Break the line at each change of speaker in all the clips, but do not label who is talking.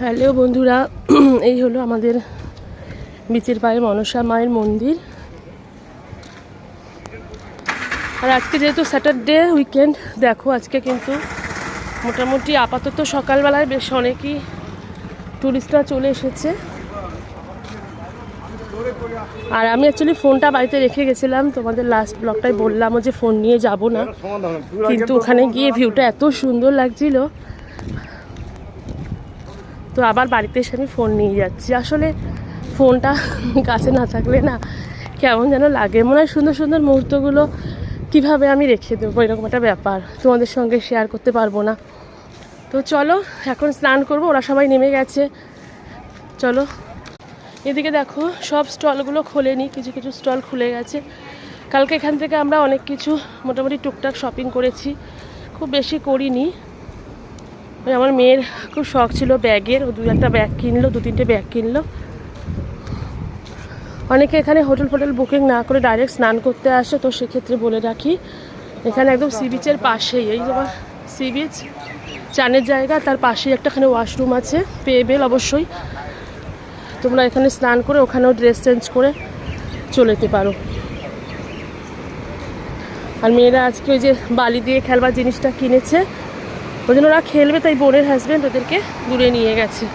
Hello বন্ধুরা, এই হলো আমাদের বিচের পাড়ে মনসা মায়ের মন্দির। আর আজকে যেহেতু স্যাটারডে উইকেন্ড, দেখো আজকে কিন্তু মোটামুটি আপাতত সকালবেলায় বেশ অনেকই টুরিস্টরা চলে এসেছে। আর আমি অ্যাকচুয়ালি ফোনটা বাড়িতে রেখে গেছিলাম, তোমাদের লাস্ট ব্লগটাই বললাম যে ফোন নিয়ে যাব না, কিন্তু ওখানে গিয়ে ভিউটা এত সুন্দর লাগছিল, তো আবার বাড়িতে এসে আমি ফোন নিয়ে যাচ্ছি। আসলে ফোনটা কাছে না থাকলে না কেমন যেন লাগে, মনে হয় সুন্দর সুন্দর মুহূর্তগুলো কিভাবে আমি রেখে দেবো, এরকম একটা ব্যাপার তোমাদের সঙ্গে শেয়ার করতে পারবো না। তো চলো এখন স্নান করবো, ওরা সবাই নেমে গেছে। চলো এদিকে দেখো সব স্টলগুলো খোলেনি, কিছু কিছু স্টল খুলে গেছে। কালকে এখান থেকে আমরা অনেক কিছু মোটামুটি টুকটাক শপিং করেছি, খুব বেশি করিনি। আমার মেয়ের খুব শখ ছিল ব্যাগের, ও একটা ব্যাগ কিনলো, 2-3টে ব্যাগ কিনলো। অনেকে এখানে হোটেল বুকিং না করে ডাইরেক্ট স্নান করতে আসে, তো সেক্ষেত্রে বলে রাখি এখানে একদম সি বিচের পাশেই, এই তোমার সি বিচ চানের জায়গা, তার পাশেই একটাখানে ওয়াশরুম আছে, পেয়েবেল অবশ্যই। তোমরা এখানে স্নান করে ওখানেও ড্রেস চেঞ্জ করে চলে যেতে পারো। আর মেয়েরা আজকে ওই যে বালি দিয়ে খেলবার জিনিসটা কিনেছে, ওই জন্য ওরা খেলবে, তাই বোনের হাজব্যান্ড ওদেরকে দূরে নিয়ে গেছে।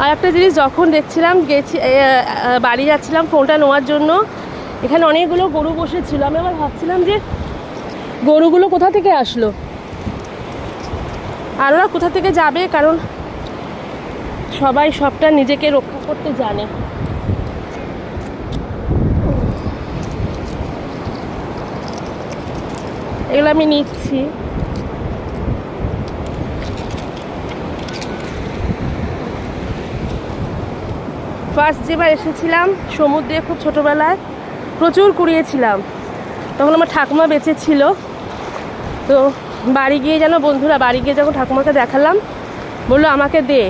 আর একটা জিনিস যখন দেখছিলাম বাড়ি যাচ্ছিলাম ফোনটা নেওয়ার জন্য, এখানে অনেকগুলো গরু বসেছিল। আমি আবার ভাবছিলাম যে গরুগুলো কোথা থেকে আসলো, আর ওরা কোথা থেকে যাবে, কারণ সবাই সবটা নিজেকে রক্ষা করতে জানে। এগুলো আমি নিচ্ছি। ফার্স্ট যেবার এসেছিলাম সমুদ্রে, খুব ছোটোবেলায় প্রচুর কুড়িয়েছিলাম, তখন আমার ঠাকুমা বেঁচে ছিল। তো বাড়ি গিয়ে যেন বন্ধুরা, বাড়ি গিয়ে যখন ঠাকুমাকে দেখালাম, বললো আমাকে দে।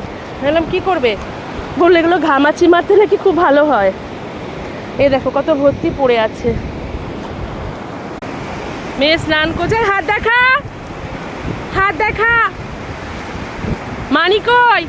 বললাম কী করবে? বললো এগুলো ঘামাচি মারতে নাকি খুব ভালো হয়। এই দেখো কত ভর্তি পড়ে আছে। মেয়ে স্নান করছে, হাত দেখা, হাত দেখা, মানি কই?